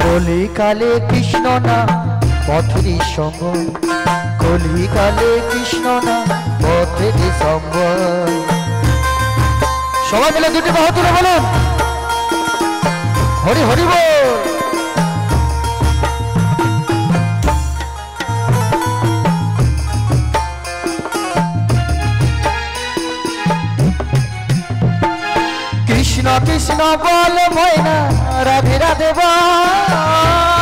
কলিকালে কৃষ্ণ নাম পথেরই সঙ্গ, কলিকালে কৃষ্ণ নাম পথেরই সঙ্গ। সবাই মিলে দুটি বাহু তুলে বলুন হরি হরি বল। কৃষ্ণ কৃষ্ণ বল ময়না রাধে রাধে বল,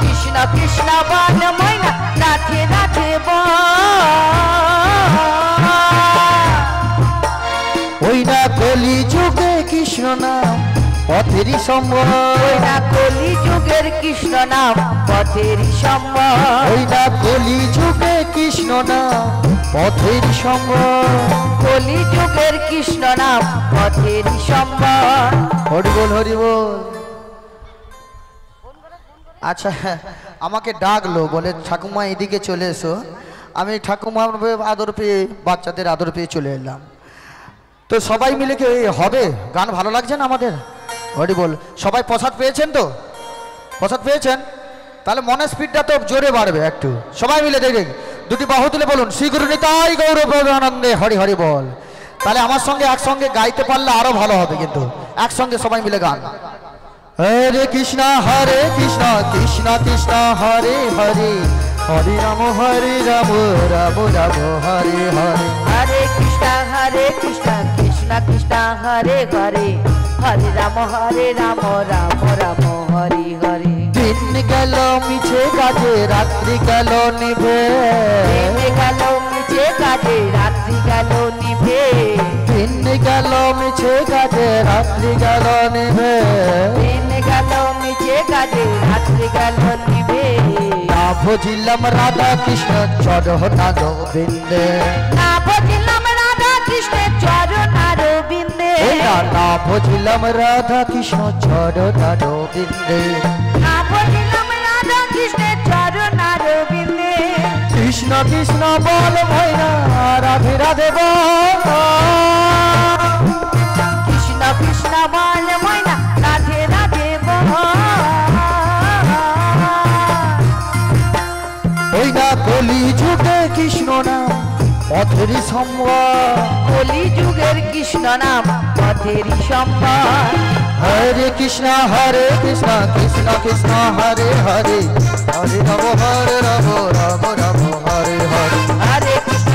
কৃষ্ণ কৃষ্ণ বল ময়না রাধে রাধে বল। ওই না কলি যুগে কৃষ্ণ নাম পথেরই সম্বল, ওই না কলি যুগের কৃষ্ণ নাম পথেরই সম্বল, ওই না কলি যুগে কৃষ্ণ নাম পথেরই সম্বল, কলি যুগের কৃষ্ণ নাম পথেরই সম্বল। হরি বল হরি বল। আচ্ছা আমাকে ডাকলো বলে ঠাকুমা এদিকে চলে এসো, আমি ঠাকুমার আদর পেয়ে বাচ্চাদের আদর পেয়ে চলে এলাম। তো সবাই মিলে কি হবে? গান ভালো লাগছে না আমাদের? হরি বল। সবাই প্রসাদ পেয়েছেন তো? প্রসাদ পেয়েছেন? তাহলে মনের স্পিডটা তো জোরে বাড়বে একটু। সবাই মিলে দেখে দুটি বাহু তুলে বলুন শ্রী গুরু নিতাই গৌর আনন্দে হরি হরি বল। তাহলে আমার সঙ্গে একসঙ্গে গাইতে পারলে আরো ভালো হবে, কিন্তু একসঙ্গে সবাই মিলে গান। হরে কৃষ্ণ কৃষ্ণ কৃষ্ণ হরে হরে, হরে রাম রাম রাম হরে হরে। হরে কৃষ্ণ কৃষ্ণ কৃষ্ণ হরে হরে, হরে রাম রাম রাম হরে হরে। দিন গেল মিছে কাজে রাত্রি গেল নিভে, দিন গেল মিছে কাজে রাত্রি গেল নিভে, দিন গেল মিছে কাজে রাত্রি গেল নিভে, দিন গেল মিছে কাজে রাত্রি গেল নিভে। না বুঝিলাম রাধা কৃষ্ণ চরণ গোবিন্দে, না বুঝিলাম রাধা কৃষ্ণের চরণ গোবিন্দে, না বুঝিলাম রাধা কৃষ্ণ চরণ গোবিন্দে, না বুঝিলাম রাধা কৃষ্ণের চরণ গোবিন্দে। কৃষ্ণ কৃষ্ণ বল ময়না রাধে রাধে বল, কৃষ্ণ কৃষ্ণ বল ময়না রাধে রাধে বল। ওই না কলি যুগে কৃষ্ণ নাম পথেরই সম্বল, কলি যুগের কৃষ্ণ নাম পথেরই সম্বল। হরে কৃষ্ণ কৃষ্ণ কৃষ্ণ হরে হরে, হরে রাম রাম রাম হরে হরে। হরে কৃষ্ণ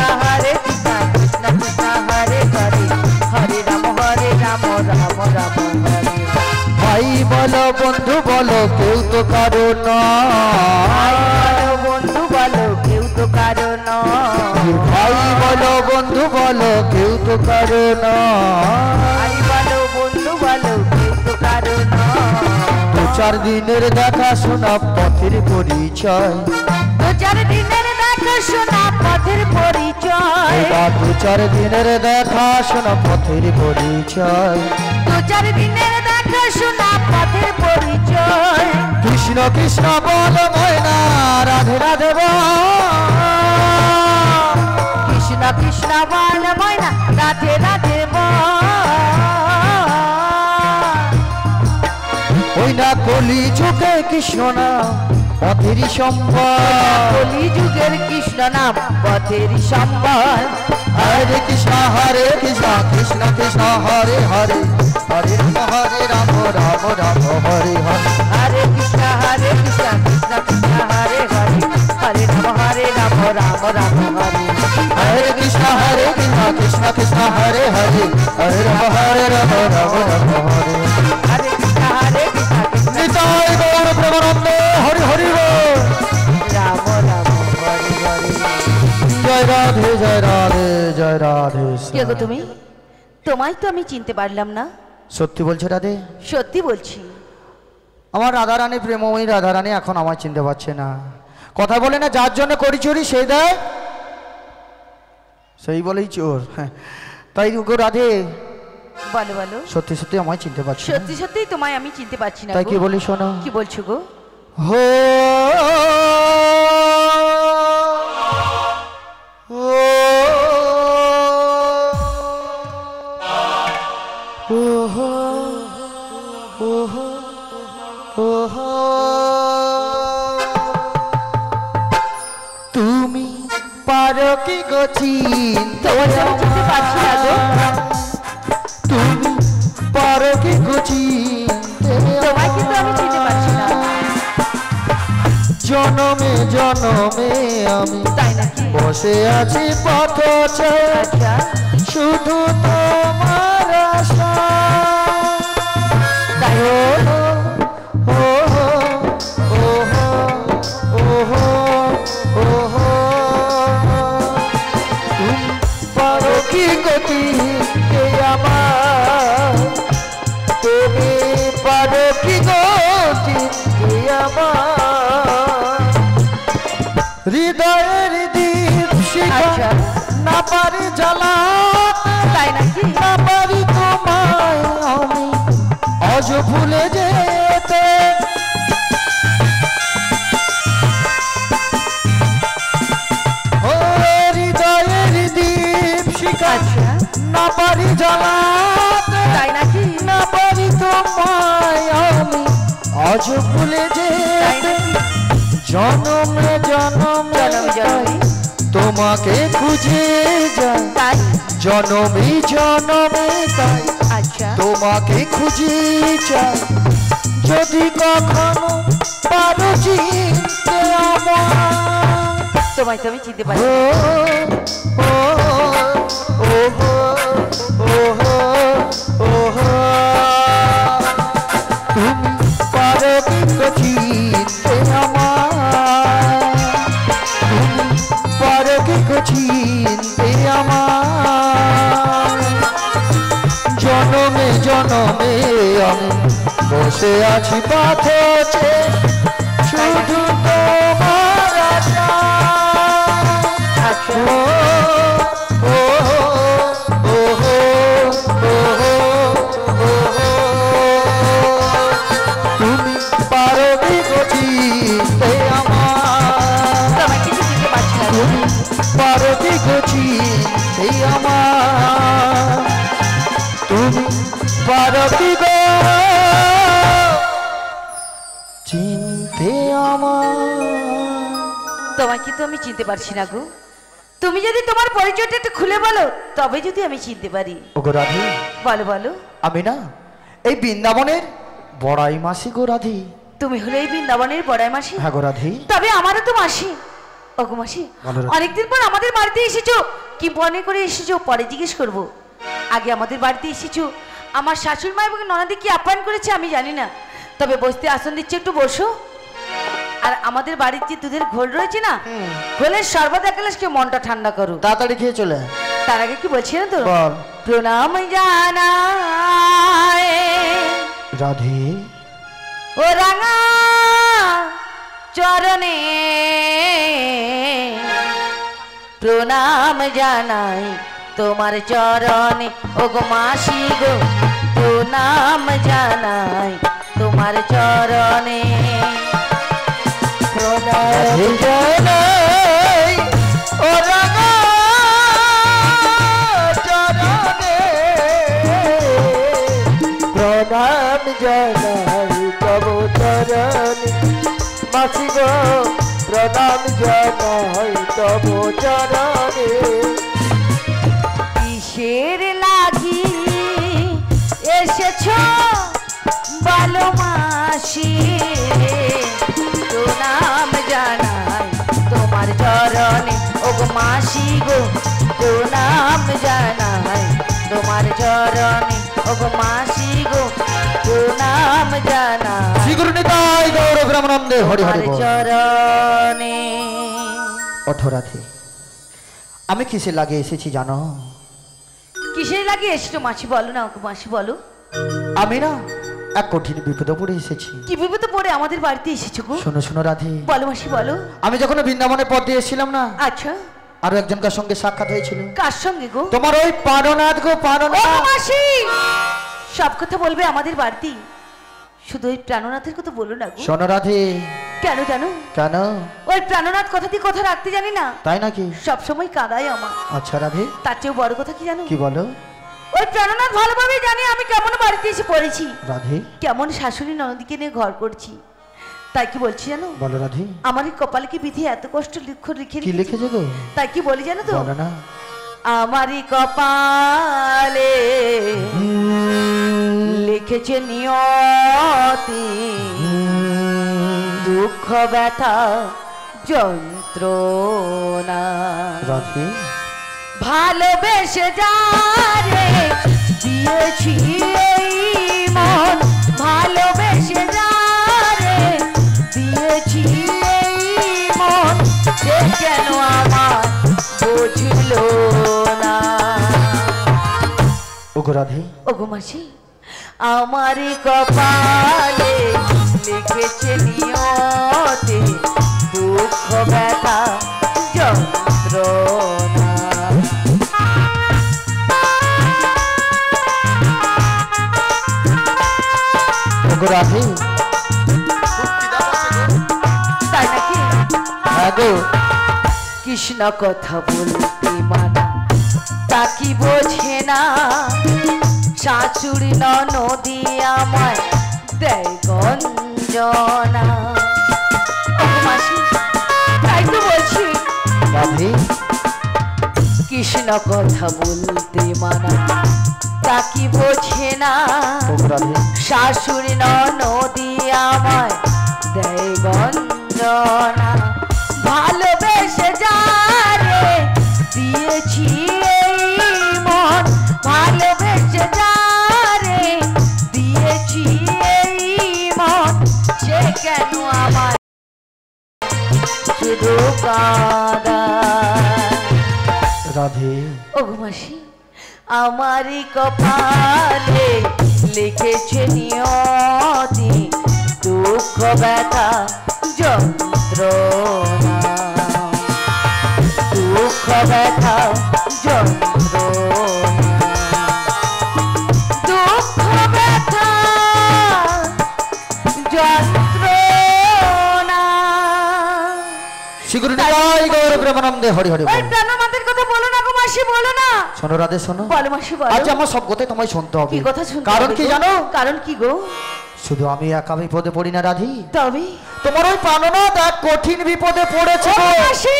কৃষ্ণ কৃষ্ণ হরে হরে, হরে রাম রাম রাম হরে। ভাই বলো বন্ধু বলো কেউ তো কারো ভাই নয়, বলো বন্ধু বলো কেউ তো কারো নয়, ভাই বলো বন্ধু বলো কেউ তো কারো নয়। ভাই বলো বন্ধু বলো কেউ তো কারো নয়। দু চার দিনের দেখা শোনা পথের পরিচয়, দু চার দিনের দেখা শোনা পথের পরিচয়, দু চার দিনের দেখা শোনা পথের পরিচয়, দু চার দিনের দেখা শোনা পথের পরিচয়। কৃষ্ণ কৃষ্ণ বল ময়না রাধে রাধে বল, কৃষ্ণ কৃষ্ণ বল ময়না রাধে রাধে বল। ওই না কলি যুগে কৃষ্ণ নাম পথেরই সম্বল, কলি যুগের কৃষ্ণ নাম পথেরই সম্বল। হরে কৃষ্ণ কৃষ্ণ কৃষ্ণ হরে হরে, হরে রাম রাম রাম হরে হরে। হরে কৃষ্ণ কৃষ্ণ কৃষ্ণ হরে হরে, হরে রাম রাম রাম হরে। হরে কৃষ্ণ কৃষ্ণ কৃষ্ণ হরে হরে, হরে রাম রাম রাম হরে। হরে কৃষ্ণ কৃষ্ণ নিতাই গৌর প্রেমানন্দে হরি হরি বল। রাম রাম হরে হরে। জয় রাধে জয় রাধে জয় রাধে। কে গো তুমি? তোমায় তো আমি চিনতে পারলাম না। সত্যি বলছো রাধে? সত্যি বলছি। আমার রাধারানী প্রেমময়ী রাধারানী এখন আমায় চিনতে পারছে না। কথা বলে না যার জন্য করি চুরি সেই দেয় সেই বলেই চোর। তাই গো রাধে বলো বলো। সত্যি সত্যি আমায় চিনতে পারছি না। সত্যি সত্যি তোমায় আমি চিনতে পারছি না। তাই কি বলি শোনো। কি বলছো গো? হো ও হো ও হো পারো কি গো চিনতে তোমাকে আমি চিনতে পারছি না গো। তুমি পারো কি গো চিনতে তোমায় কিন্তু আমি চিনতে পারছি না। জনমে জনমে আমি তাই নাকি? বসে আছি পথে আচ্ছা শুধু তোমার আশা তাই ও ও ও ও ও তুমি পারো কি গতি আমার তুমি পারো কি গতি আমার হৃদয়ের দীপ শিখা আচ্ছা। না পারি জ্বালাতে তাই নাকি? না পারি তোমায় আমি আজ ভুলে যেতে ও হৃদয়ের দীপ শিখা আচ্ছা না পারি জ্বালাতে তাই নাকি? না পারি তোমায় আমি আজ ভুলে তাই যেতে নাকি? জনমে জনমে জনমে জনমে তোমাকে খুঁজে যাই তাই জনমে জনমে তাই আচ্ছা তোমাকে খুঁজে যাই যদি কখনো পারো চিনতে আমার তোমায় তো আমি চিনতে পারি ও ও ও ও ও তুমি পারো কি গো চিনতে আমার তুমি পারো কি গো চিনতে আমার জনমে জনমে আমি বসে আছি পথে শুধু তোমার আশা আচ্ছা ও ও ও তুমি পারো কি গো চিনতে আমার তোমায় কিছু চিনতে পারছি না গো। তুমি পারো কি গো চিনতে আমার তুমি পারো কি গো চিনতে আমার তোমায় কিন্তু আমি চিনতে পারছি না গো। তুমি যদি তোমার পরিচয়টা একটু খুলে বলো তবে যদি আমি চিনতে পারি। ওগো রাধি বলো বলো। আমি না এই বৃন্দাবনের বড়াই মাসি গো রাধি তুমি হলে এই বৃন্দাবনের বড়াই মাসি? হ্যাঁ গো রাধি তবে আমারও তো মাসি। ওগো মাসি বলো রাধি। অনেকদিন পর আমাদের বাড়িতে এসেছো, কি মনে করে এসেছো পরে জিজ্ঞেস করবো। আগে আমাদের বাড়িতে এসেছো, আমার শাশুড়ি মা এবং ননদি কি আপ্যায়ন করেছে আমি জানি না, তবে বসতে আসন দিচ্ছে, একটু বসো। আর আমাদের বাড়ির যে দুধের ঘোল রয়েছে না, ঘোলের শরবত এক গ্লাসকে মনটা ঠান্ডা করো। তাড়াতাড়ি খেয়ে চলে আয়। তার আগে কি বলছি না তো, বল প্রণাম জানায় রাধি ও রাঙা চরণে, প্রণাম জানাই তোমার চরণে। ও গো মাসি গো প্রণাম জানাই তোমার চরণে। রাধি জানাই ও রাঙা চরণে প্রণাম জানাই তব চরণে মাসি গো প্রণাম জানাই তব চরণে কিসের লাগি এসেছো বলো মাসি, প্রণাম জানাই তোমার চরণে। ও গো মাসি গো প্রণাম জানাই তোমার চরণে। ও গো মাসি গো প্রণাম জানাই শ্রী গুরু নিতাই গৌর ব্রহ্মানন্দে হরি তোমার হরি বল। চরণে। ওঠো রাধি, আমি কিসে লাগে এসেছি জানো? কিসের লাগে এসেছো মাসি বলো না, ওকে মাসি বলো। আমি না এক কঠিন বিপদে পড়ে এসেছি। কি বিপদে পড়ে আমাদের বাড়িতে এসেছো গো? শোনো শোনো রাধি, বলো মাসি বলো। আমি যখন বৃন্দাবনের পথ দিয়ে এসেছিলাম না, আচ্ছা আরো একজনকার সঙ্গে সাক্ষাৎ হয়েছিল। কার সঙ্গে গো? তোমার ওই পারনাথ গো ও পারনাথ। মাসি সব কথা বলবে আমাদের বাড়িতে, শুধু ওই প্রাণনাথের কথা বলো না গো। শোনো রাধি। কেন জানো? কেন? ওই প্রাণনাথ কথা দিয়ে কথা রাখতে জানি না, তাই নাকি? সব সময় কাঁদায় আমার। আচ্ছা রাধি, তার চেয়েও বড় কথা কি জানো? কি বলো? ওই প্রাণনাথ ভালোভাবে জানে আমি কেমন বাড়িতে এসে পড়েছি, রাধি কেমন শাশুড়ি ননদীকে নিয়ে ঘর করছি। তাই কি বলছি জানো? বলো রাধে। আমার এই কপালে কি বিধি এত কষ্ট লিখে কি লিখেছে গো? তাই কি বলি জানো তো? বলো না। আমারই কপালে লিখেছে নিয়তি, দুঃখ ব্যথা যন্ত্রণা। রাধে ভালোবেসে যারে দিয়েছি এই মন, ভালোবেসে যারে দিয়েছি এই মন, সে কেন আমার বুঝলো না। ওগো রাধে। ওগো মাসি, আমারই কপালে লিখেছে নিয়তি, দুঃখ ব্যথা যন্ত্রণা। ওগো রাধে। তাই নাকি? হ্যাঁ গো। কৃষ্ণ কথা বলতে মানা, তা কি বোঝে না, শাশুড়ি ননদি আমায় দেয় গঞ্জনা। ওগো মাসি, তাই তো বলছি। রাধে কৃষ্ণ কথা বলতে মানা, তা কি বোঝে না, ওগো রাধে। শাশুড়ি ননদি আমায় দেয় গঞ্জনা। ভালোবেসে যারে দিয়েছি এই মন, ভালোবেসে যারে দিয়েছি এই মন, সে কেন আমার শুধু কাঁদায়। রাধে ওগো মাসি, আমারই কপালে লিখেছে নিয়তি, দুঃখ ব্যথা যন্ত্রণা, দুঃখ ব্যথা যন্ত্রণা, দুঃখ ব্যথা যন্ত্রণা। শিগুরি নিতাই গৌর প্রেমানন্দে হরি হরি ওই বল। প্রাণনাথের কথা বলো না গো মাসি, বলো না। শোনো রাধে শোনো। বলো মাসি বলো। আজ আমার সব কথা তোমায় শুনতে হবে। কি কথা শুনতে কারণ হবে কি গো? জানো? কারণ কি গো? শুধু আমি একা বিপদে পড়ি না রাধি, তবে তোমার ওই প্রাণনাথ এক কঠিন বিপদে পড়েছে গো। মাসি,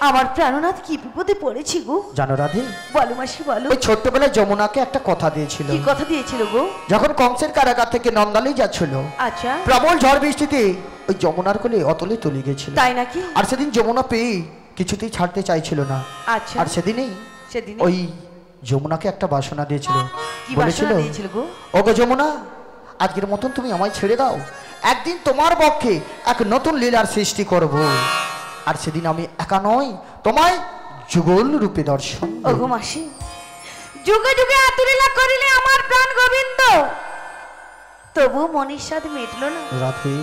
আমার প্রাণনাথ কি বিপদে পড়েছি গো? জানো রাধি, বলো মাসি বলো। ওই ছোট্টবেলায় যমুনাকে একটা কথা দিয়েছিল। কি কথা দিয়েছিল গো? যখন কংসের কারাগার থেকে নন্দালি যাচ্ছিল, আচ্ছা, প্রবল ঝড় বৃষ্টিতে ওই যমুনার কোলে অতলে তুলে গেছিল। তাই নাকি? আর সেদিন যমুনা পেয়ে কিছুতেই ছাড়তে চাইছিল না। আচ্ছা, আর সেদিনই সেদিন ওই যমুনাকে একটা বাসনা দিয়েছিল। কি বলেছিল, বাসনা দিয়েছিল গো? ওগো যমুনা, আজকের মতন তুমি আমায় ছেড়ে দাও, একদিন তোমার পক্ষে এক নতুন লীলার সৃষ্টি করব। আর সেদিন আমি একা নয়, তোমায় যুগল রূপে দর্শন দেব। ওগো মাসি, যুগে যুগে আতুরীলা করিলে আমার প্রাণ গোবিন্দ, তবু মনের স্বাদ মেটলো না। রাধে,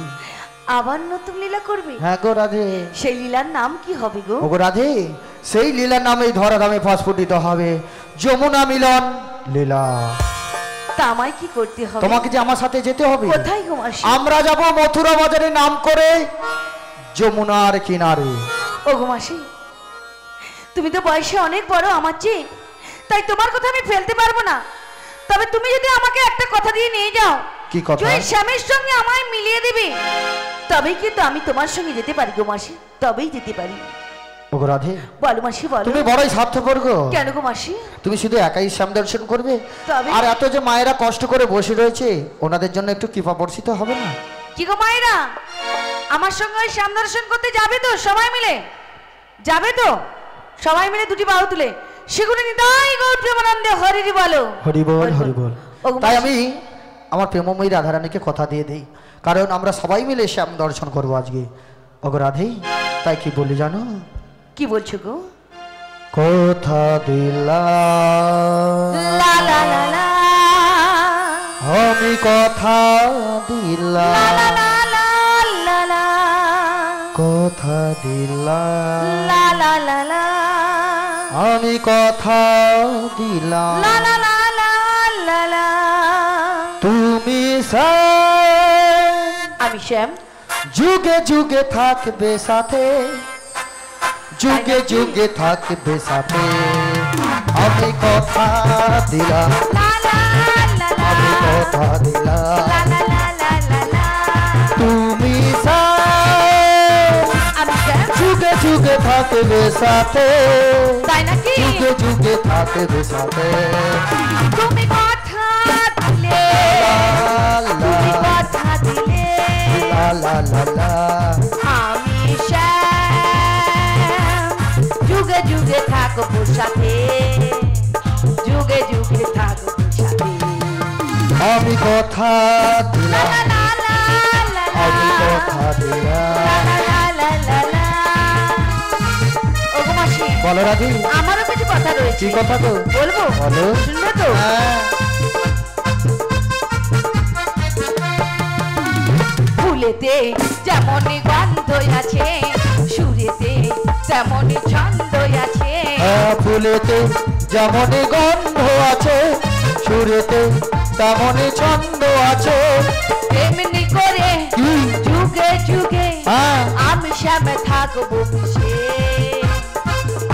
আবার নতুন লীলা করবে? হ্যাঁ গো রাধে। সেই লীলার নাম কি হবে গো? ওগো রাধে, সেই লীলার নামে ধরা ধামে প্রস্ফুটিত হবে যমুনা মিলন লীলা। তা আমায় কি করতে হবে? তোমাকে যে আমার সাথে যেতে হবে। কোথায় গো মাসি? আমরা যাব মথুরা বাজারে নাম করে যমুনার কিনারে। ওগো মাসি, তুমি তো বয়সে অনেক বড় আমার চেয়ে, তাই তোমার কথা আমি ফেলতে পারবো না। তবে তুমি যদি আমাকে একটা কথা দিয়ে নিয়ে যাও, কি কথা? জয় শ্যামের সঙ্গে আমায় মিলিয়ে দেবে, তবেই কিন্তু আমি তোমার সঙ্গে যেতে পারি গো মাসি, তবেই যেতে পারি। ওগো রাধে, বলো মাসি বলো। তুমি বড়ই স্বার্থপর গো। কেন গো মাসি? তুমি শুধু একাই শ্যাম দর্শন করবে, তবে? আর এত যে মায়েরা কষ্ট করে বসে রয়েছে, ওনাদের জন্য একটু কৃপা বর্ষিত হবে না? কি গো মায়েরা, আমার সঙ্গে ওই শ্যাম দর্শন করতে যাবে তো সবাই মিলে? যাবে তো সবাই মিলে দুটি বাহু তুলে সেগুলো নিতাই গৌর প্রেমানন্দে হরিরি বলো। হরি বল হরি বল। ওগো তাই মাসি, আমি আমার প্রেমময়ী রাধারানীকে কথা দিয়ে দেই, কারণ আমরা সবাই মিলে শ্যাম দর্শন করবো আজকে। ওগো রাধে, তাই কি বলি জানো? কি বলছো গো? কথা দিলাম, লা লা লা লা, আমি কথা দিলাম, লা লা লা লা লা, কথা দিলাম, লা লা লা লা, আমি কথা দিলাম, লা লা লা লা লা লা। তুমি শ্যাম, আমি শ্যাম, যুগে যুগে থাকবে সাথে, যুগে যুগে থাকবে সাথে, আমি কথা দিলাম, লা লা লা লা, আমি কথা দিলাম, লা লা লা লা লা, তুমি যুগে থাকবে সাথে, তাই নাকি? যুগে যুগে থাকবে সাথে। তুমি কথা দিলে, তুমি কথা দিলে, লা লা লা লা। আমি শ্যাম যুগে যুগে থাকবো সাথে, যুগে যুগে থাকবো সাথে। আমি কথা দিলাম, লা লা লা লা লা, আমি কথা দিলাম। লা লা লা লা লা। ওগো মাসি, বলো রাজি, আমারও কিছু কথা রয়েছে। কি কথা তো? বলবো? বলো। শুনবে তো? হ্যাঁ। ফুলেতে যেমন গন্ধ আছে, সুরেতে তেমন ছন্দ আছে। হ্যাঁ, ফুলেতে যেমন গন্ধ আছে, সুরেতে তেমন ছন্দ আছে। তেমনি করে কি? যুগে যুগে হ্যাঁ। আমি শ্যামে থাকবো মিশে,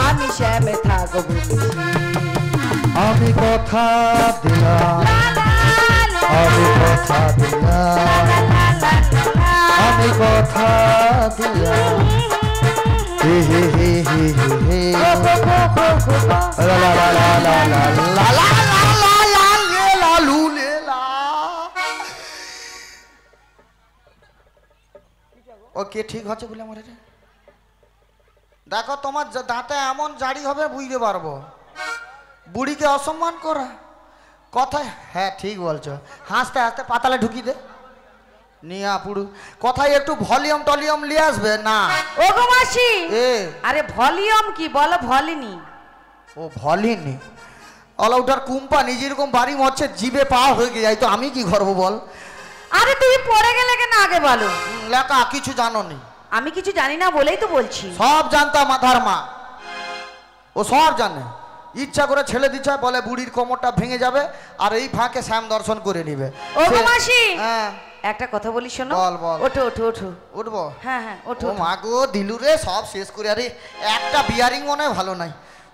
আমি শ্যামে থাকবো মিশে। আমি কথা দিলাম, লা লা লা আমি কথা দিলাম, লা লা লা লা। আমি কথা দিলাম। হে হে হে হে হে হে। গো গো গো গো গো গো। লা লা লা লা লা লা লা লা লা লা লা লে লা লু লে লা। ও কে ঠিক হচ্ছে বলে আমার এটা? দেখো তোমার দাঁতে এমন জারি হবে বুঝতে পারবো। বুড়িকে অসম্মান করা কথায়, হ্যাঁ ঠিক বলছো। হাসতে হাসতে পাতালে ঢুকি দে নিয়া পুরু। কথায় একটু ভলিউম টলিউম নিয়ে আসবে না। ওগো মাসি, এ আরে ভলিউম কি বলো? ভলিনি। ও ভলিনি অলআউটার কোম্পানি যেরকম বাড়ি মরছে জিবে পা হয়ে যায়, তো আমি কি করবো বল? আরে তুমি পড়ে গেলে কেন আগে বলো? লেখা কিছু জানো নি? আমি কিছু জানি না বলেই তো বলছি। সব জানতাম মাথার মা, ও সব জানে। ইচ্ছা করে ছেলে দিচ্ছে, বলে বুড়ির কোমরটা ভেঙে যাবে আর এই ফাঁকে শ্যাম দর্শন করে নিবে। ওগো মাসি, হ্যাঁ একটা কথা বলি শোনো। বল, বল। ওঠো ওঠো ওঠো। উঠবো? হ্যাঁ হ্যাঁ ওঠো ও ওঠো। মা গো দিলু রে, সব শেষ করে। আরে একটা বিয়ারিং মনে হয় ভালো নাই।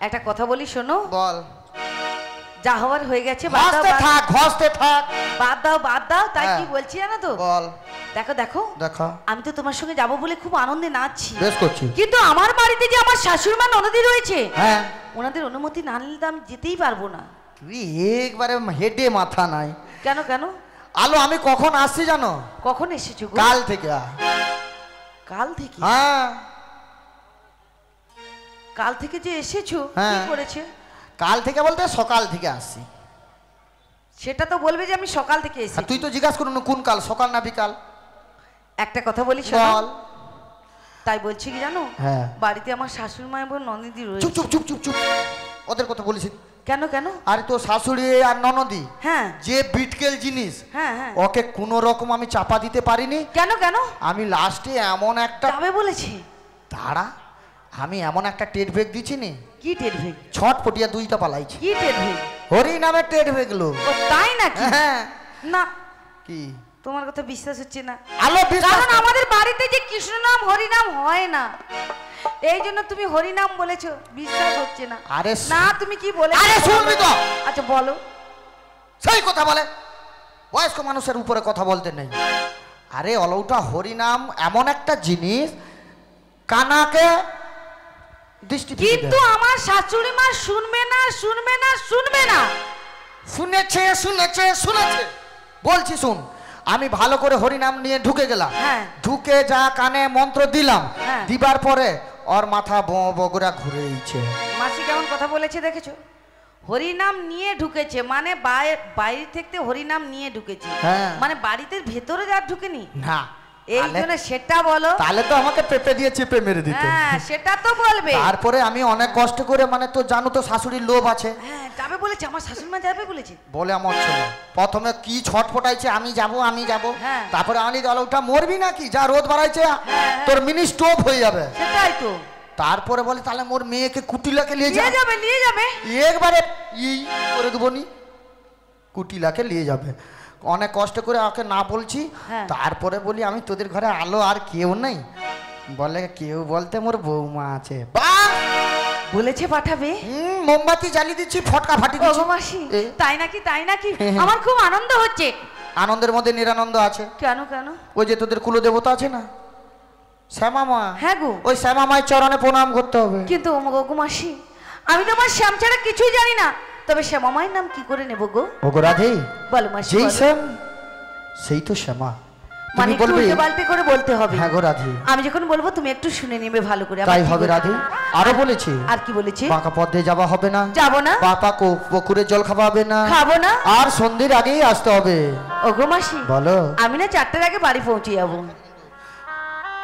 একটা কথা বলি শোনো। বল। যা হওয়ার হয়ে গেছে, বাদ দাও ঘষতে থাক, ঘষতে থাক। বাদ দাও বাদ দাও। তাই হ্যাঁ। কি বলছি জানো তো? বল। দেখো দেখো, দেখা আমি তো তোমার সঙ্গে যাবো বলে খুব আনন্দে নাচছি, বেশ করছি। কিন্তু আমার বাড়িতে যে আমার শাশুড়ি মা ননদি রয়েছে, হ্যাঁ, ওনাদের অনুমতি না নিলে তো আমি যেতেই পারবো না। তুই একবারে হেডে মাথা নাই। কেন কেন? আলো আমি কখন আসছি জানো? কখন এসেছো গো? কাল থেকে। কাল থেকে? হ্যাঁ, কাল থেকে যে এসেছো, কি হ্যাঁ। করেছে? কাল থেকে বলতে সকাল থেকে আসছি। সেটা তো বলবে যে আমি সকাল থেকে আর এসেছি। তুই তো জিজ্ঞাসা করুন কোন কাল, সকাল না বিকাল? একটা কথা বলি শোনো। বল। তাই বলছি কি জানো, হ্যাঁ। বাড়িতে আমার শাশুড়ি মা এবং ননদি চুপ রয়েছে। চুপ চুপ চুপ চুপ, ওদের কথা বলিস। কেন কেন? আরে তোর শাশুড়ি আর ননদি হ্যাঁ যে বিটকেল জিনিস, হ্যাঁ হ্যাঁ। ওকে কোনো রকম আমি চাপা দিতে পারিনি। কেন কেন? আমি লাস্টে এমন একটা যাবে বলেছি। দাঁড়া, আমি এমন একটা টেট ব্রেক দিচ্ছি নি, কি টের ভেগ? ছটপটিয়া দুইটা পালাইছি। কি টের ভেগ? হরি নামে টেট ব্রেকলো। ও তাই নাকি? হ্যাঁ। না, কি তোমার কথা বিশ্বাস হচ্ছে না। আলো বিশ্বাস কারণ কর। আমাদের বাড়িতে যে কৃষ্ণ নাম হরি নাম হয় না, এই জন্য তুমি হরি নাম বলেছো, বিশ্বাস হচ্ছে না। আরে না তুমি কি বলে? আরে শুনবি তো? আচ্ছা বলো। সেই কথা বলে, বয়স্ক মানুষের উপরে কথা বলতে নেই। আরে অলৌটা হরিনাম এমন একটা জিনিস, কানাকে দৃষ্টি ফিরে কিন্তু দেয়। আমার শাশুড়ি মা শুনবে না শুনবে না শুনবে না। শুনেছে শুনেছে শুনেছে, বলছি শুন। আমি ভালো করে হরিনাম নিয়ে ঢুকে গেলাম। হ্যাঁ। ঢুকে যা কানে মন্ত্র দিলাম, হ্যাঁ। দিবার পরে ওর মাথা বগরা ঘুরেইছে। মাসি কেমন কথা বলেছে দেখেছো? হরিনাম নিয়ে ঢুকেছে মানে বাইরে থেকে হরিনাম নিয়ে ঢুকেছে, হ্যাঁ। মানে বাড়িতে ভেতরে আর ঢুকেনি। না, এই তাহলে- জন্য সেটা বলো। তাহলে তো আমাকে পেঁপে দিয়ে চেপে মেরে দিত। হ্যাঁ সেটা তো বলবে। তারপরে আমি অনেক কষ্ট করে, মানে তো জানো তো শাশুড়ির লোভ আছে, হ্যাঁ যাবে বলেছে, আমার শাশুড়ি মা যাবে বলেছে। বলে আমার ছেলে প্রথমে কি ছটফটাইছে, আমি যাব আমি যাব। হ্যাঁ। তারপরে আমি দল ওটা মরবি নাকি, যা রোদ বাড়াইছে হ্যাঁ। তোর মিনি স্টোভ হয়ে যাবে। সেটাই তো। তারপরে বলে তাহলে মোর মেয়েকে কুটিলাকে নিয়ে নিয়ে যা। যাবে নিয়ে যাবে। একবারে ই করে দেবো নি, কুটিলাকে নিয়ে যাবে। অনেক কষ্ট করে ওকে না বলছি। হ্যাঁ। তারপরে বলি আমি তোদের ঘরে আলো আর কেউ নেই, বলে কেউ বলতে মোর বৌমা আছে। বাহ, বলেছে পাঠাবে। মোমবাতি জ্বালিয়ে দিচ্ছি, ফটকা ফাটি দিচ্ছি। ওগো মাসি, এ, তাই নাকি তাই নাকি? হ্যাঁ। আমার খুব আনন্দ হচ্ছে। আনন্দের মধ্যে নিরানন্দ আছে। কেন কেন? ওই যে তোদের কুলদেবতা আছে না, শ্যামা মা? হ্যাঁ গো। ওই শ্যামা মায়ের চরণে প্রণাম করতে হবে। কিন্তু গো মাসি, আমি তো আমার শ্যাম ছাড়া কিছুই জানি না, তবে শ্যামা মায়ের নাম কি করে নেব গো? ওগো রাধে, বলো মাসি। যেই শ্যাম সেই তো শ্যামা। মানে তুমি বলবে উল্টো পাল্টে করে বলতে হবে। হ্যাঁ গো রাধে। আমি যখন বলবো তুমি একটু শুনে নেবে ভালো করে। তাই হবে রাধে। আরো বলেছি। আর কি বলেছি? বাঁকা পথে যাওয়া হবে না। যাবো না। পাপা পুকুরে জল খাওয়া হবে না। খাবো না। আর সন্ধ্যের আগেই আসতে হবে। ওগো মাসি বলো। আমি না 4টার আগে বাড়ি পৌঁছে যাবো।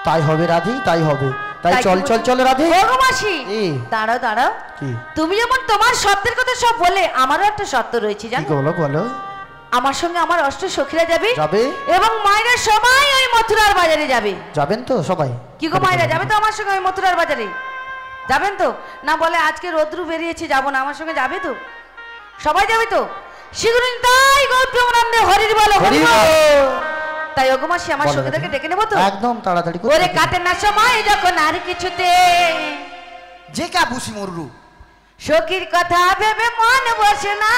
তাই হবে রাধে, তাই হবে। তাই চল চল চল রাধে। ওগো মাসি দাঁড়াও দাঁড়াও। কি? তুমি যেমন তোমার শর্তের কথা সব বলে, আমারও একটা শর্ত রয়েছে জানো? কি বলো বলো। আমার সঙ্গে আমার অষ্ট সখীরা যাবে যাবে এবং মায়েরা সবাই ওই মথুরার বাজারে যাবে। যাবেন তো সবাই? কি গো মায়েরা যাবে তো আমার সঙ্গে ওই মথুরার বাজারে? যাবেন তো? না বলে আজকে রোদ্রু বেরিয়েছে যাবো না, আমার সঙ্গে যাবে তো? সবাই যাবে তো? শীঘ্রই তাই গৌপ্রেমানন্দে হরির বলো হরি বল। তাই ওগো মাসি আমার সখীদেরকে ডেকে নেবো তো? একদম তাড়াতাড়ি করে। ওরে কাটে না সময় যখন আর কিছুতে যে কা বুঝি মরু সখীর কথা ভেবে মন বসে না,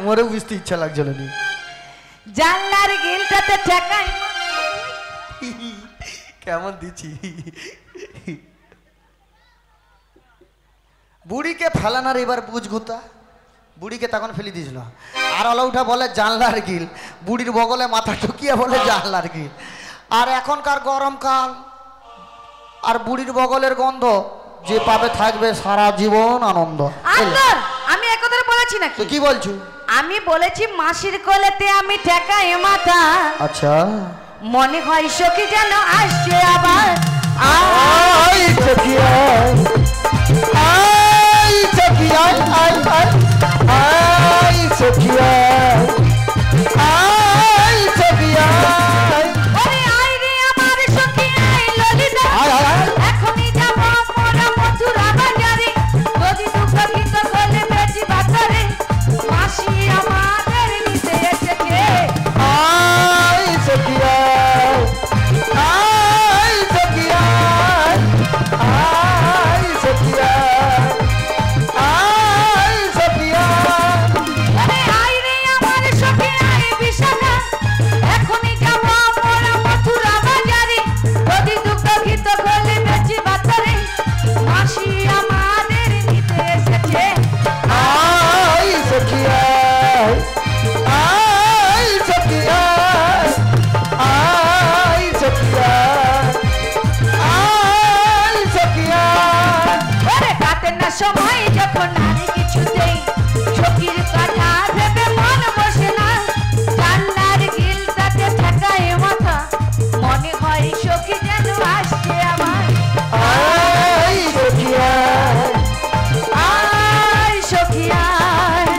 মরেও বুঝতে ইচ্ছা লাগছিল নি। জানলার গিলটাতে ঠেকাই। কেমন দিচ্ছি বুড়িকে ফেলানার এবার বুঝ গুতা। বুড়িকে তখন ফেলে দিয়েছিল। আর অলৌঠা বলে জানলার গিল, বুড়ির বগলে মাথা ঠুকিয়ে বলে জানলার গিল। আর এখনকার গরমকাল, আর বুড়ির বগলের গন্ধ যে পাবে থাকবে সারা জীবন আনন্দ। আমি একথা বলেছি নাকি? কি বলছো? আমি বলেছি মাসির কোলেতে আমি ঠেকাই মাথা। আচ্ছা মনে হয় সখী যেন আসছে আবার। আই সখিয়া আই সখিয়া আই আই আই সখিয়া আই সখিয়া। ওরে আই রে আমার সখী আই ললিতা, এখনি যাব মোরা মথুরা বাজারে। যদি দুঃখ গীত বলে বেজি বাজারে, মাসি আমাদের নিতে এসেছে। আই সখিয়া আই সখিয়া আই সখিয়া আই সখিয়া। আরে আই রে আমার সখী আই বিশাখা, এখনি যাব মোরা মথুরা বাজারে। যদি দুঃখ গীত বলে বেজি বাজারে, মাসি আমাদের নিতে এসেছে। আই সখিয়া আই সখিয়া আই সখিয়া আই সখিয়া। ওরে কাটে না সময় যখন আর কিছুতেই সখীর কথা ভেবে মন বসে না, জানলার গিলটাতে ঠেকায় মাথা। মনে হয় সখী যেন আসছে আমার। আই সখিয়া আয় সখী আয়,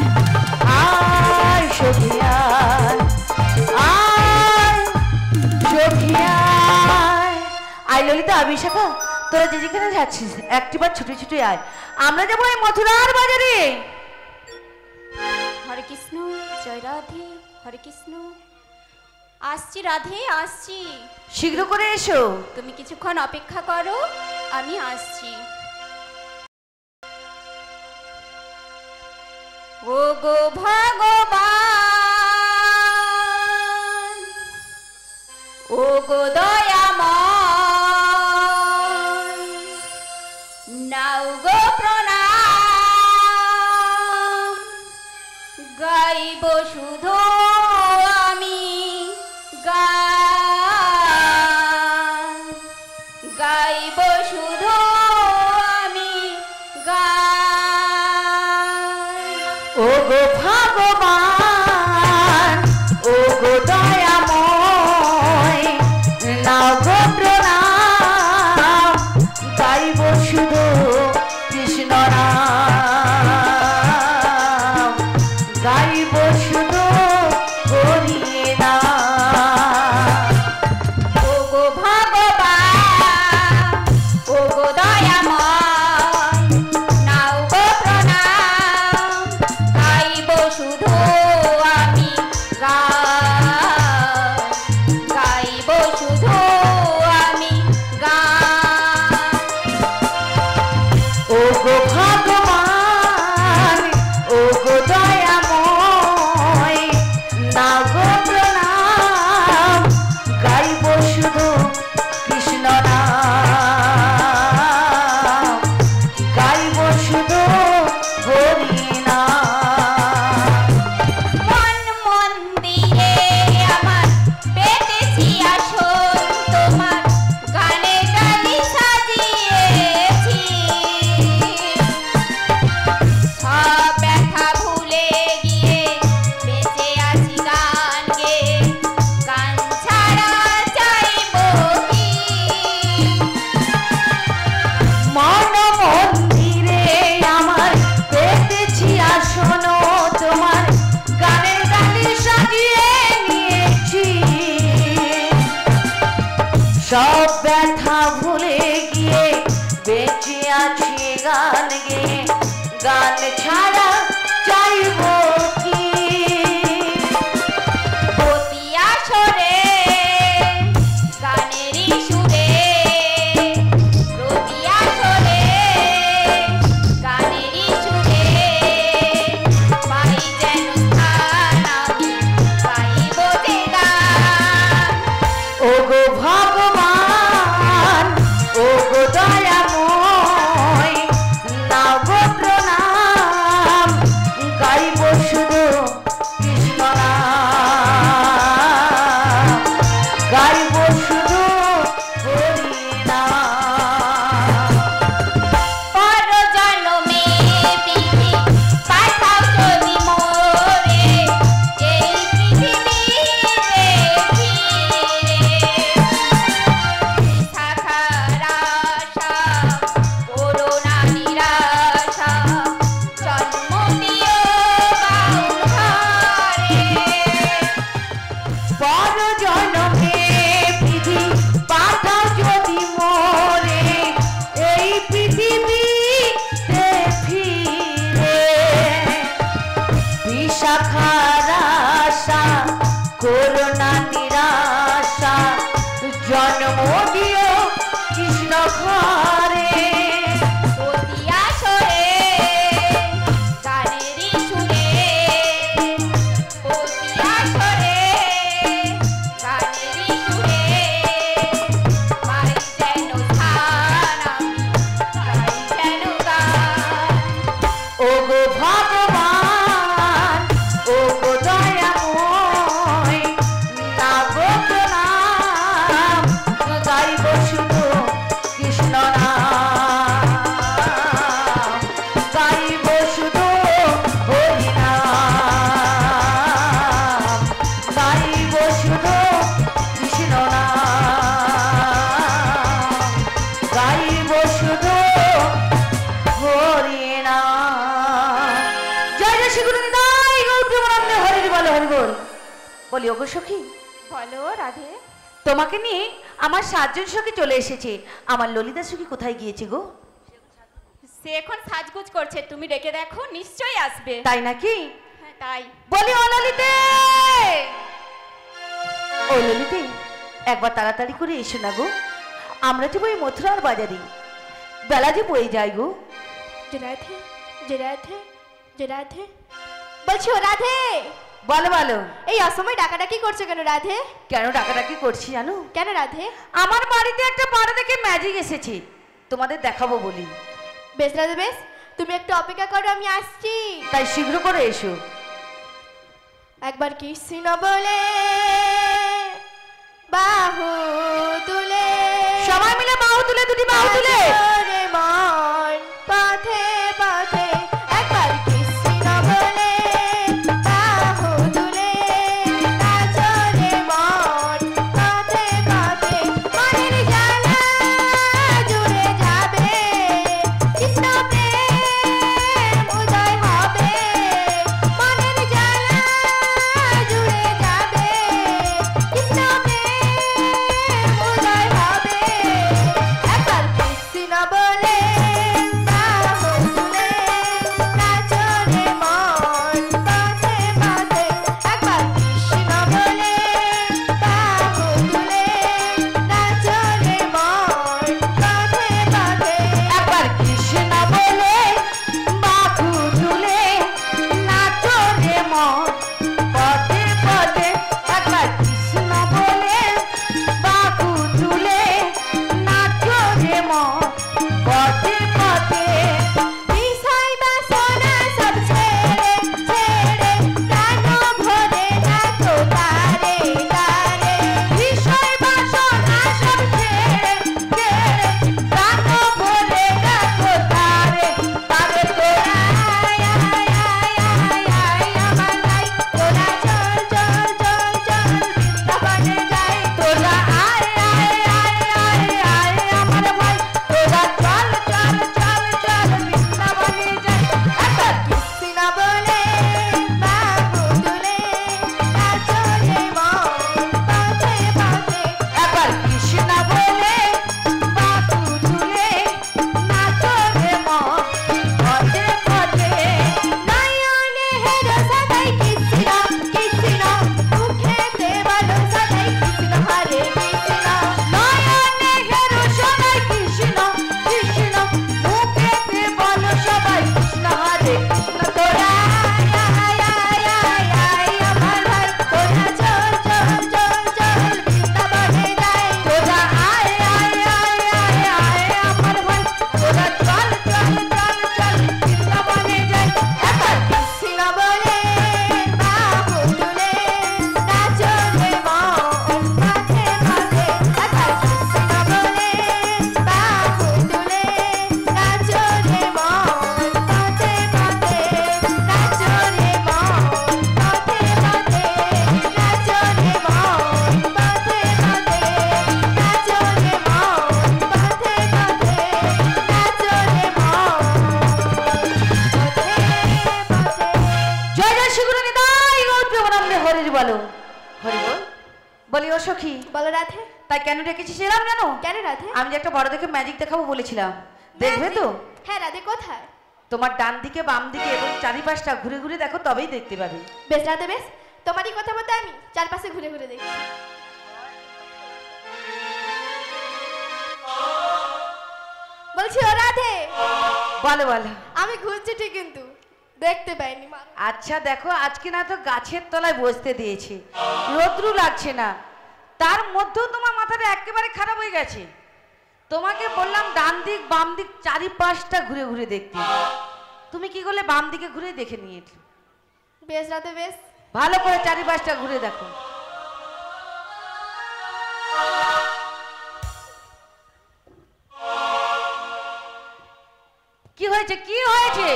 আয় সখী আয়, আয় সখী আয়। আয় ললিতা বিশাখা, তোরা যে যেখানে যাচ্ছিস একটিবার ছুটে ছুটে আয়, আমরা যাবো এই মথুরার বাজারে। হরে কৃষ্ণ, জয় রাধে, হরে কৃষ্ণ। আসছি রাধে, আসছি। শীঘ্র করে এসো। তুমি কিছুক্ষণ অপেক্ষা করো, আমি আসছি। ও গো ভগবান, ও গো দয়াময়, নাও গো প্রণাম। গাইব শুধু আমি গান, গাইব শুধু আমি গান। ও গো ভগবান, ও গো দয়াময়, নাও গো প্রণাম। গাইব শুধু কৃষ্ণ নাম, গাইব শুধু হরি নাম। ও গো ভগবান, ও গো দয়াময়, নাও গো প্রণাম। গাইব শুধু আগে গান ছাড়া চাইব কি পতিয়া সরে গানেরই সুরে রতিয়া সরে গানেরই সুরে পাই যেন স্থান আমি গাইব যে গান ওগো ভগবান ওগো দয়াময় নাও গো প্রণাম গাইব শুধু কৃষ্ণ নাম গাইব শুধু হরি নাম পর জন্মে পৃথিবী পাঠাও যদি মোরে এই পৃথিবীতে ফিরে শাখার আশা করুণা নিরাশা জন্ম দিও বাউল ঘরে পর জনমে পৃথিবী পাঠাও যদি মোরে এই পৃথিবীতে ফিরে বিশাখার আশা করুণা নিরাশা জন্ম দিও কৃষ্ণ ঘরে পতিয়া সরে গানেরই সুরে পতিয়া সরে গানেরই সুরে পাই যেন স্থান আমি গাই যেন গান ওগো ভগবান ওগো দয়াময় নাগো প্রণাম গাইব শুধু কৃষ্ণ নাম গাইব শুধু হরি নাম গাইব শুধু কৃষ্ণ নাম গাইব শুধু হরি নাম জয় জয় শ্রী গুরু নিতাই গৌর প্রেমানন্দে হরি বল হরি বল বলি ওগো সখী বলো রাধে তোমাকে নিয়ে আমার 7 জন সখী চলে এসেছে আমার ললিতা সখী কোথায় গিয়েছে গো সে এখন সাজগোজ করছে তুমি ডেকে দেখো নিশ্চয়ই আসবে তাই নাকি হ্যাঁ তাই বলি ও ললিতে ও ললিতে একবার তাড়াতাড়ি করে এসো না গো আমরা যাবো এই মথুরার বাজারে বেলা যে বয়ে যায় গো যে রাধে যে রাধে যে রাধে বলছি ও রাধে বলো বলো এই অসময় ডাকাডাকি করছো কেন রাধে কেন ডাকাডাকি করছি জানো কেন রাধে আমার বাড়িতে একটা পাড়া দেখে ম্যাজিক এসেছে তোমাদের দেখাবো বলি বেশ রাধে বেশ তুমি একটু অপেক্ষা করো আমি আসছি তাই শীঘ্র করে এসো একবার কৃষ্ণ বলে বাহু তুলে সবাই মিলে বাহু তুলে দুটি বাহু তুলে নাচরে মন পথে পথে একবার কৃষ্ণ বলে বাহু তুলে নাচরে মন পথে পথে মনের জ্বালা জুড়ে যাবে কৃষ্ণ প্রেম উদয় হবে মনের জ্বালা জুড়ে যাবে কৃষ্ণ প্রেম উদয় হবে একবার কৃষ্ণ বলি ও সখী, বলো রাধে। তাই কেন ডেকেছিস এলাম জানো? কেন রাধে? আমি যে একটা বড় দেখে ম্যাজিক দেখাবো বলেছিলাম, দেখবে তো? হ্যাঁ রাধে, কোথায়? তোমার ডান দিকে বাম দিকে এবং চারিপাশটা ঘুরে ঘুরে দেখো, তবেই দেখতে পাবে। বেশ রাধে বেশ, তোমারই কথা মতো আমি চারপাশে ঘুরে ঘুরে দেখছি। বলছি ও রাধে। বলো বলো। আমি ঘুরছি ঠিক কিন্তু দেখতে পাইনি। আচ্ছা দেখো, আজকে না তো গাছের তলায় বসতে দিয়েছি, রোদ্রু লাগছে না, তার মধ্যেও তোমার মাথাটা একেবারে খারাপ হয়ে গেছে। তোমাকে বললাম ডান দিক বাম দিক চারিপাশটা ঘুরে ঘুরে দেখতে, তুমি কি করলে? বাম দিকে ঘুরে দেখে নিয়ে। বেশ রাধে বেশ, ভালো করে চারিপাশটা ঘুরে দেখো। কি হয়েছে, কি হয়েছে?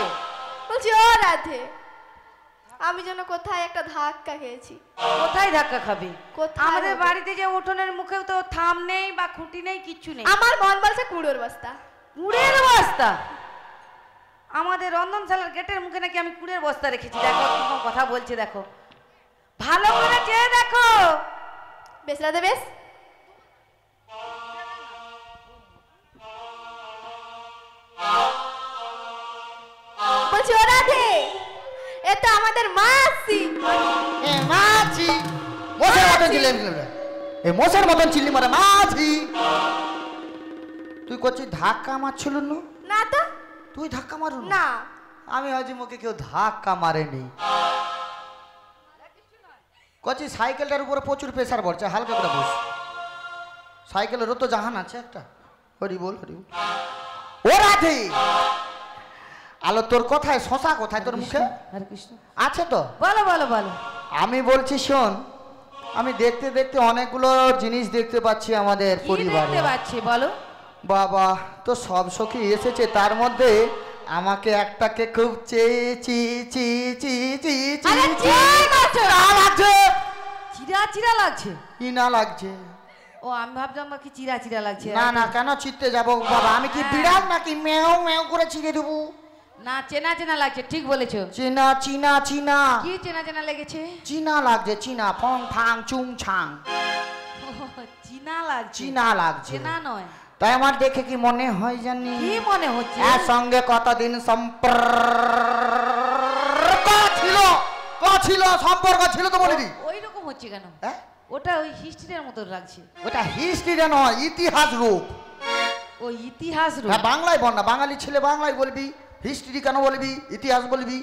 বলছি ও রাধে, আমি যেন কোথায় একটা ধাক্কা খেয়েছি। কোথায় ধাক্কা খাবে? কোথায় আমাদের হবে? বাড়িতে যে উঠোনের মুখেও তো থাম নেই বা খুঁটি নেই, কিচ্ছু নেই। আমার মন বলছে কুড়োর বস্তা। কুড়ের বস্তা? আমাদের রন্ধনশালার গেটের মুখে নাকি আমি কুড়ের বস্তা রেখেছি। দেখো কি কথা বলছে, দেখো ভালো করে চেয়ে দেখো। বেশ রাধে বেশ, বলছি ও রাধে, এ তো আমাদের মাসি। মাছি মোষের মতন চিল্লি এই মোষের মতন চিল্লি মারে মাছি। তুই করছিস ধাক্কা মারছিল না তো, তুই ধাক্কা মারু না আমি হয়তো মুখে কেউ ধাক্কা মারেনি। কচি সাইকেলটার উপরে প্রচুর প্রেসার পড়ছে, হালকা করে বস। সাইকেলেরও তো জাহান আছে একটা। হরি বল হরি বল। ও রাধে, আলো তোর কথায় শশা কোথায় তোর মুখে? হরে কৃষ্ণ। আছে তো? বলো বলো বলো। আমি বলছি শোন, আমি দেখতে দেখতে অনেকগুলো জিনিস দেখতে পাচ্ছি আমাদের কি পরিবারে। দেখতে পাচ্ছি বলো? বাবা তো সব সখী এসেছে, তার মধ্যে আমাকে একটাকে খুব আরে ঠিক আছে। লাগছে। চিরা চিরা লাগছে? কি না লাগছে? ও আমি ভাবলাম কি চিরা চিরা লাগছে। না না, কেন চিত্তে যাবো বাবা? আমি কি বিড়াল নাকি মেও মেও করে চিড়ে দেবো? না, চেনা চেনা লাগছে, ঠিক বলেছো। চিনা চিনা চিনা কি চেনা চেনা লেগেছে? চিনা লাগছে, চিনা ফং ফাং চুং ছাং চিনা লাগছে, চিনা লাগছে। চেনা নয়। তাই আমার দেখে কি মনে হয় জানি? কি মনে হচ্ছে? এর সঙ্গে কতদিন সম্পর্ক ছিল সম্পর্ক ছিল তো বলিনি। ওই রকম হচ্ছে কেন? হ্যাঁ? ওটা ওই হিস্ট্রির মতো লাগছে। ওটা হিস্ট্রিটা নয়, ইতিহাস রূপ। ও ইতিহাস রূপ? হ্যাঁ, বাংলায় বল না, বাঙালি ছেলে বাংলায় বলবি, হিস্ট্রি কেন বলবি, ইতিহাস বলবি।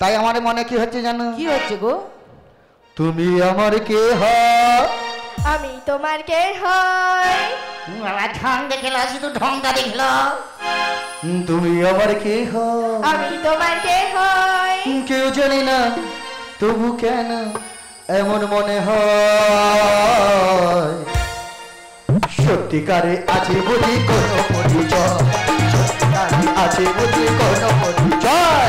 তাই আমার মনে কি হচ্ছে জানো? কি হচ্ছে গো? তুমি আমার কে হয়? আমি তোমার কে হয়? ঢং দেখল, শুধু ঢংটা দেখল। তুমি আমার কে হয়? আমি তোমার কে হয়? কেউ জানি না, তবু কেন এমন মনে হয়? সত্যিকারে আছে বুঝি কোনো পরিচয়, সত্যিকারে আছে বুঝি কোনো পরিচয়।